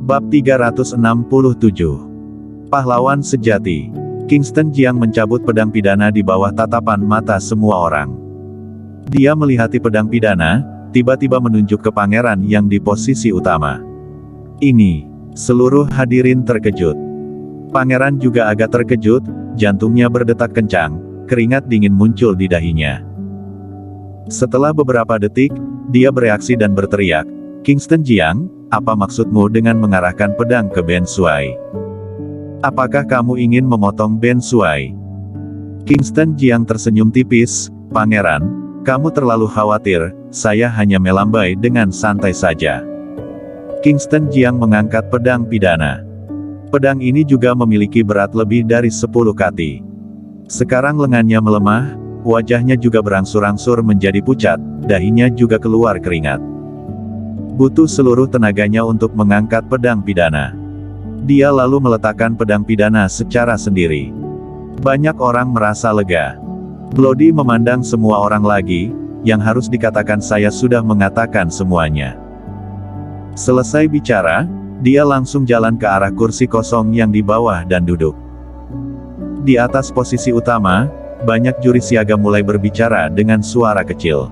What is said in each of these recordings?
Bab 367. Pahlawan sejati. Kingston Jiang mencabut pedang pidana di bawah tatapan mata semua orang. Dia melihati pedang pidana, tiba-tiba menunjuk ke pangeran yang di posisi utama. Ini, seluruh hadirin terkejut. Pangeran juga agak terkejut, jantungnya berdetak kencang, keringat dingin muncul di dahinya. Setelah beberapa detik, dia bereaksi dan berteriak, "Kingston Jiang, apa maksudmu dengan mengarahkan pedang ke Ben Shuai? Apakah kamu ingin memotong Ben Shuai?" Kingston Jiang tersenyum tipis, "Pangeran, kamu terlalu khawatir, saya hanya melambai dengan santai saja." Kingston Jiang mengangkat pedang pidana. Pedang ini juga memiliki berat lebih dari 10 kati. Sekarang lengannya melemah, wajahnya juga berangsur-angsur menjadi pucat, dahinya juga keluar keringat. Butuh seluruh tenaganya untuk mengangkat pedang pidana. Dia lalu meletakkan pedang pidana secara sendiri. Banyak orang merasa lega. Bloody memandang semua orang lagi, yang harus dikatakan saya sudah mengatakan semuanya. Selesai bicara, dia langsung jalan ke arah kursi kosong yang di bawah dan duduk. Di atas posisi utama, banyak juri siaga mulai berbicara dengan suara kecil.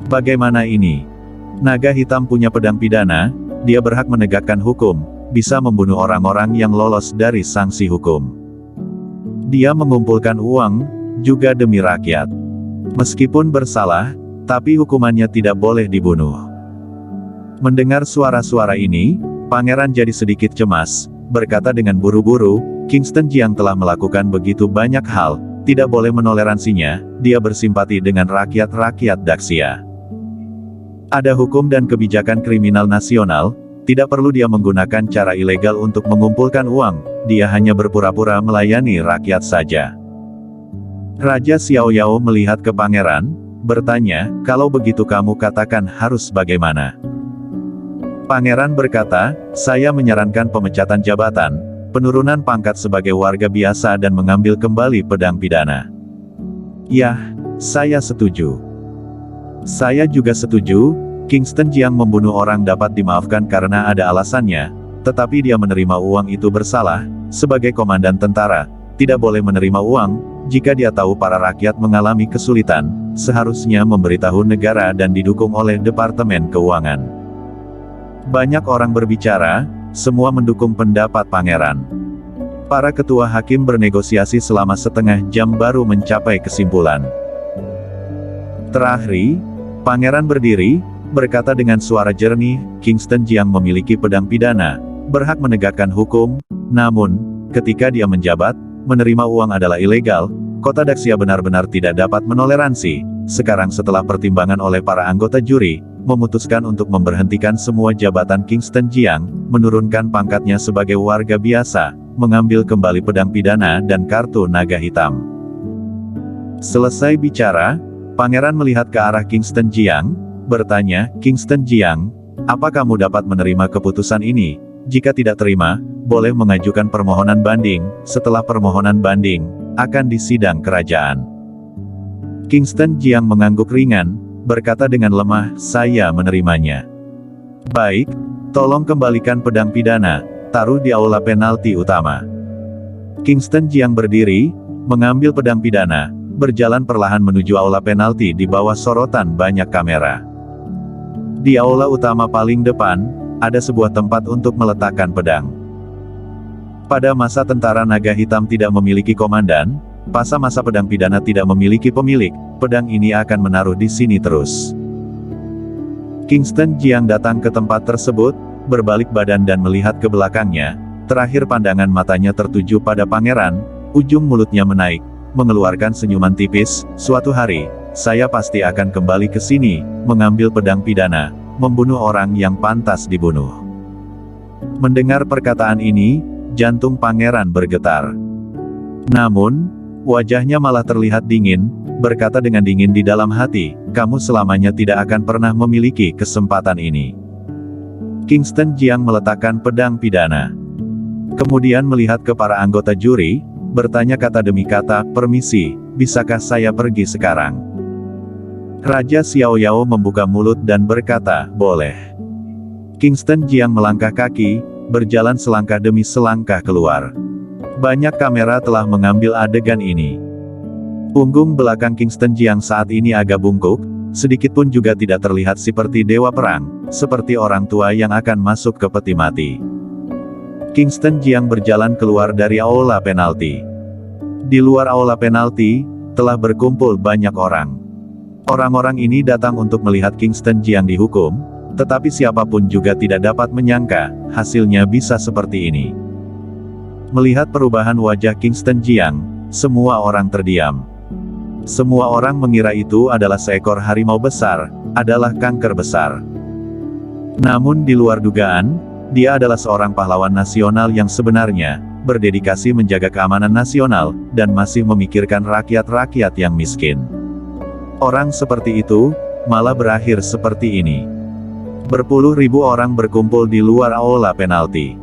Bagaimana ini? Naga hitam punya pedang pidana, dia berhak menegakkan hukum, bisa membunuh orang-orang yang lolos dari sanksi hukum. Dia mengumpulkan uang, juga demi rakyat. Meskipun bersalah, tapi hukumannya tidak boleh dibunuh. Mendengar suara-suara ini, pangeran jadi sedikit cemas, berkata dengan buru-buru, Kingston Jiang telah melakukan begitu banyak hal, tidak boleh menoleransinya, dia bersimpati dengan rakyat-rakyat Daxia. Ada hukum dan kebijakan kriminal nasional, tidak perlu dia menggunakan cara ilegal untuk mengumpulkan uang, dia hanya berpura-pura melayani rakyat saja. Raja Xiao Yao melihat ke pangeran, bertanya, kalau begitu kamu katakan harus bagaimana? Pangeran berkata, saya menyarankan pemecatan jabatan, penurunan pangkat sebagai warga biasa dan mengambil kembali pedang pidana. Yah, saya setuju. Saya juga setuju, Kingston Jiang membunuh orang dapat dimaafkan karena ada alasannya, tetapi dia menerima uang itu bersalah, sebagai komandan tentara, tidak boleh menerima uang, jika dia tahu para rakyat mengalami kesulitan, seharusnya memberitahu negara dan didukung oleh Departemen Keuangan. Banyak orang berbicara, semua mendukung pendapat pangeran. Para ketua hakim bernegosiasi selama setengah jam baru mencapai kesimpulan. Terakhir, pangeran berdiri, berkata dengan suara jernih, Kingston Jiang memiliki pedang pidana, berhak menegakkan hukum, namun, ketika dia menjabat, menerima uang adalah ilegal, kota Daxia benar-benar tidak dapat menoleransi, sekarang setelah pertimbangan oleh para anggota juri, memutuskan untuk memberhentikan semua jabatan Kingston Jiang, menurunkan pangkatnya sebagai warga biasa, mengambil kembali pedang pidana dan kartu naga hitam. Selesai bicara, pangeran melihat ke arah Kingston Jiang, bertanya, Kingston Jiang, apa kamu dapat menerima keputusan ini? Jika tidak terima, boleh mengajukan permohonan banding, setelah permohonan banding, akan disidang kerajaan. Kingston Jiang mengangguk ringan, berkata dengan lemah, saya menerimanya. Baik, tolong kembalikan pedang pidana, taruh di aula penalti utama. Kingston Jiang berdiri, mengambil pedang pidana, berjalan perlahan menuju aula penalti di bawah sorotan banyak kamera. Di aula utama paling depan, ada sebuah tempat untuk meletakkan pedang. Pada masa tentara naga hitam tidak memiliki komandan, pada masa pedang pidana tidak memiliki pemilik, pedang ini akan menaruh di sini terus. Kingston Jiang datang ke tempat tersebut, berbalik badan dan melihat ke belakangnya, terakhir pandangan matanya tertuju pada pangeran, ujung mulutnya menaik, mengeluarkan senyuman tipis, suatu hari, saya pasti akan kembali ke sini, mengambil pedang pidana, membunuh orang yang pantas dibunuh. Mendengar perkataan ini, jantung pangeran bergetar. Namun, wajahnya malah terlihat dingin, berkata dengan dingin di dalam hati, kamu selamanya tidak akan pernah memiliki kesempatan ini. Kingston Jiang meletakkan pedang pidana. Kemudian melihat ke para anggota juri, bertanya kata demi kata, permisi, bisakah saya pergi sekarang? Raja Xiao Yao membuka mulut dan berkata, boleh. Kingston Jiang melangkah kaki, berjalan selangkah demi selangkah keluar. Banyak kamera telah mengambil adegan ini. Punggung belakang Kingston Jiang saat ini agak bungkuk, sedikit pun juga tidak terlihat seperti dewa perang, seperti orang tua yang akan masuk ke peti mati. Kingston Jiang berjalan keluar dari aula penalti. Di luar aula penalti, telah berkumpul banyak orang. Orang-orang ini datang untuk melihat Kingston Jiang dihukum, tetapi siapapun juga tidak dapat menyangka, hasilnya bisa seperti ini. Melihat perubahan wajah Kingston Jiang, semua orang terdiam. Semua orang mengira itu adalah seekor harimau besar, adalah kanker besar. Namun di luar dugaan, dia adalah seorang pahlawan nasional yang sebenarnya, berdedikasi menjaga keamanan nasional, dan masih memikirkan rakyat-rakyat yang miskin. Orang seperti itu, malah berakhir seperti ini. Berpuluh ribu orang berkumpul di luar aula penalti.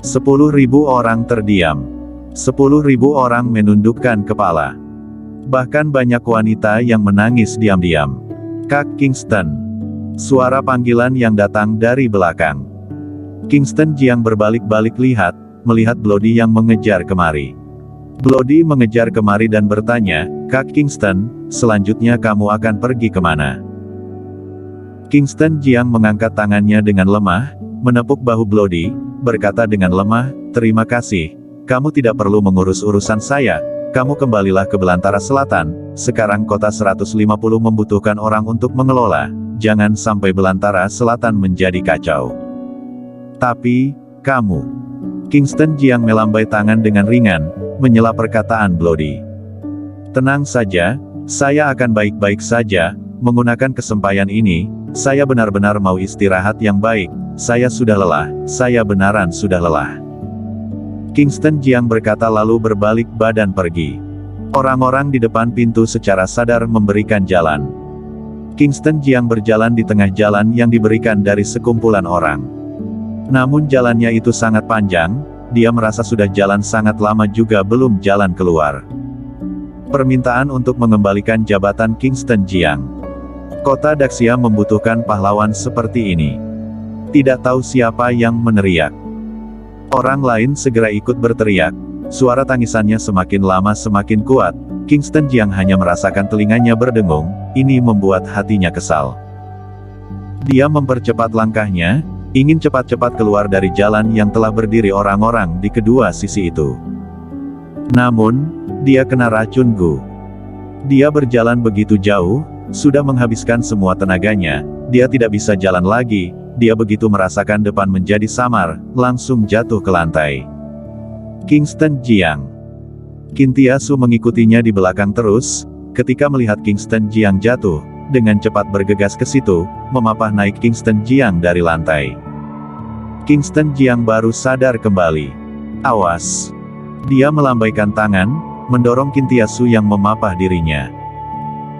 10.000 orang terdiam. 10.000 orang menundukkan kepala. Bahkan banyak wanita yang menangis diam-diam. Kak Kingston. Suara panggilan yang datang dari belakang. Kingston Jiang berbalik-balik melihat Bloody yang mengejar kemari. Bloody mengejar kemari dan bertanya, Kak Kingston, selanjutnya kamu akan pergi kemana? Kingston Jiang mengangkat tangannya dengan lemah, menepuk bahu Bloody, berkata dengan lemah, terima kasih, kamu tidak perlu mengurus urusan saya, kamu kembalilah ke Belantara Selatan, sekarang kota 150 membutuhkan orang untuk mengelola, jangan sampai Belantara Selatan menjadi kacau. Tapi, kamu. Kingston Jiang melambai tangan dengan ringan, menyela perkataan Bloody. Tenang saja, saya akan baik-baik saja, menggunakan kesempatan ini, saya benar-benar mau istirahat yang baik, saya sudah lelah, saya benaran sudah lelah. Kingston Jiang berkata lalu berbalik badan pergi. Orang-orang di depan pintu secara sadar memberikan jalan. Kingston Jiang berjalan di tengah jalan yang diberikan dari sekumpulan orang. Namun jalannya itu sangat panjang, dia merasa sudah jalan sangat lama juga belum jalan keluar. Permintaan untuk mengembalikan jabatan Kingston Jiang. Kota Daxia membutuhkan pahlawan seperti ini. Tidak tahu siapa yang meneriak. Orang lain segera ikut berteriak. Suara tangisannya semakin lama semakin kuat. Kingston Jiang hanya merasakan telinganya berdengung, ini membuat hatinya kesal. Dia mempercepat langkahnya, ingin cepat-cepat keluar dari jalan yang telah berdiri orang-orang di kedua sisi itu. Namun, dia kena racun Gu. Dia berjalan begitu jauh, sudah menghabiskan semua tenaganya, dia tidak bisa jalan lagi, dia begitu merasakan depan menjadi samar, langsung jatuh ke lantai. Kingston Jiang. Kintiasu mengikutinya di belakang terus, ketika melihat Kingston Jiang jatuh, dengan cepat bergegas ke situ, memapah naik Kingston Jiang dari lantai. Kingston Jiang baru sadar kembali. Awas! Dia melambaikan tangan, mendorong Kintiasu yang memapah dirinya.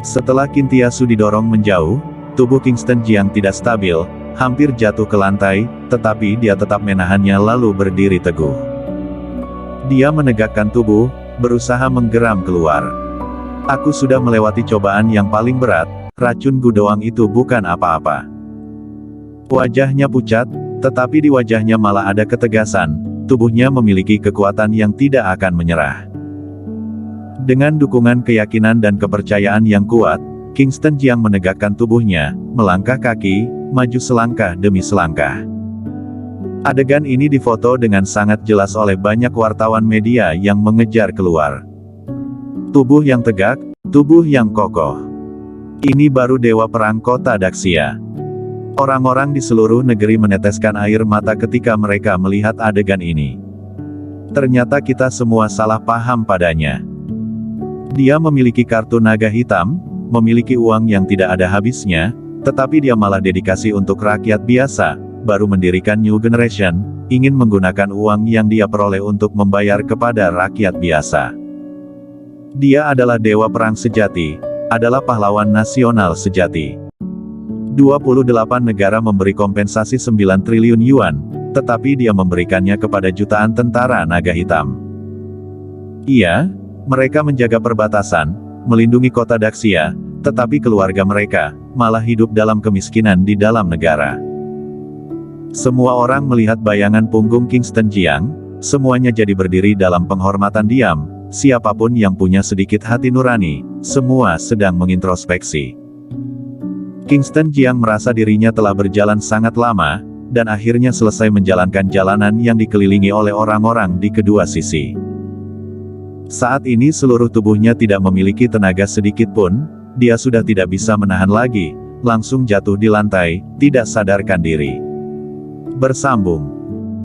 Setelah Kintiasu didorong menjauh, tubuh Kingston Jiang tidak stabil, hampir jatuh ke lantai, tetapi dia tetap menahannya lalu berdiri teguh. Dia menegakkan tubuh, berusaha menggeram keluar. Aku sudah melewati cobaan yang paling berat, racun Gu doang itu bukan apa-apa. Wajahnya pucat, tetapi di wajahnya malah ada ketegasan, tubuhnya memiliki kekuatan yang tidak akan menyerah. Dengan dukungan keyakinan dan kepercayaan yang kuat, Kingston Jiang menegakkan tubuhnya, melangkah kaki, maju selangkah demi selangkah. Adegan ini difoto dengan sangat jelas oleh banyak wartawan media yang mengejar keluar. Tubuh yang tegak, tubuh yang kokoh. Ini baru dewa perang kota Daxia. Orang-orang di seluruh negeri meneteskan air mata ketika mereka melihat adegan ini. Ternyata kita semua salah paham padanya. Dia memiliki kartu naga hitam, memiliki uang yang tidak ada habisnya, tetapi dia malah dedikasi untuk rakyat biasa, baru mendirikan New Generation, ingin menggunakan uang yang dia peroleh untuk membayar kepada rakyat biasa. Dia adalah dewa perang sejati, adalah pahlawan nasional sejati. 28 negara memberi kompensasi 9 triliun yuan, tetapi dia memberikannya kepada jutaan tentara naga hitam. Iya, mereka menjaga perbatasan, melindungi kota Daxia, tetapi keluarga mereka malah hidup dalam kemiskinan di dalam negara. Semua orang melihat bayangan punggung Kingston Jiang, semuanya jadi berdiri dalam penghormatan diam, siapapun yang punya sedikit hati nurani, semua sedang mengintrospeksi. Kingston Jiang merasa dirinya telah berjalan sangat lama, dan akhirnya selesai menjalankan jalanan yang dikelilingi oleh orang-orang di kedua sisi. Saat ini seluruh tubuhnya tidak memiliki tenaga sedikit pun, dia sudah tidak bisa menahan lagi, langsung jatuh di lantai, tidak sadarkan diri. Bersambung.